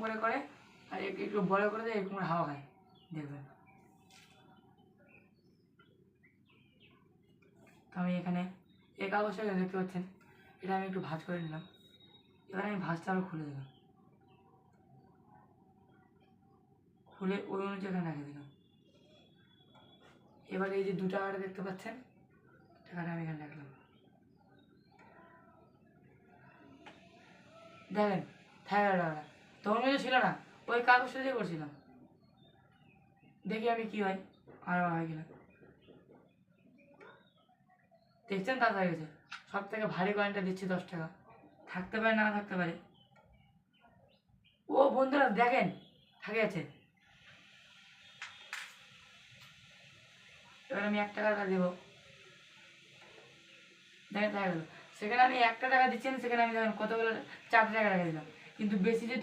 করে করে আর একটু বড় করে দেয়, এরকম করে হাওয়া খায়, দেখবেন। তো আমি এখানে এই কাগজটা দেখতে পাচ্ছেন, এটা আমি একটু ভাঁজ করে নিলাম। এবার আমি ভাঁজটা আরও খুলে দিলাম, খুলে ওই অনুযায়ী এখানে রেখে দিলাম। এবার এই যে 2 টাকাটা দেখতে পাচ্ছেন, টাকাটা আমি এখানে রাখলাম। দেখেন টাকাটা তখন কিছু ছিল না, ওই কাগজটা দিয়ে করছিলাম। দেখি আমি কি হয়, আরও হয় কিনা। দেখছেন তা হয়ে গেছে। সব থেকে ভারী কয়েনটা দিচ্ছি 10 টাকা, থাকতে পারে না থাকতে পারে। ও বন্ধুরা দেখেন থাকে আছে। এবার আমি 1 টাকাটা দেবো, দেখেন দেখা গেলো। সেখানে আমি 1 টাকা দিচ্ছি, সেখানে আমি দেখেন কতগুলো 4 টাকা রেখে দিলাম, কিন্তু বেশি যে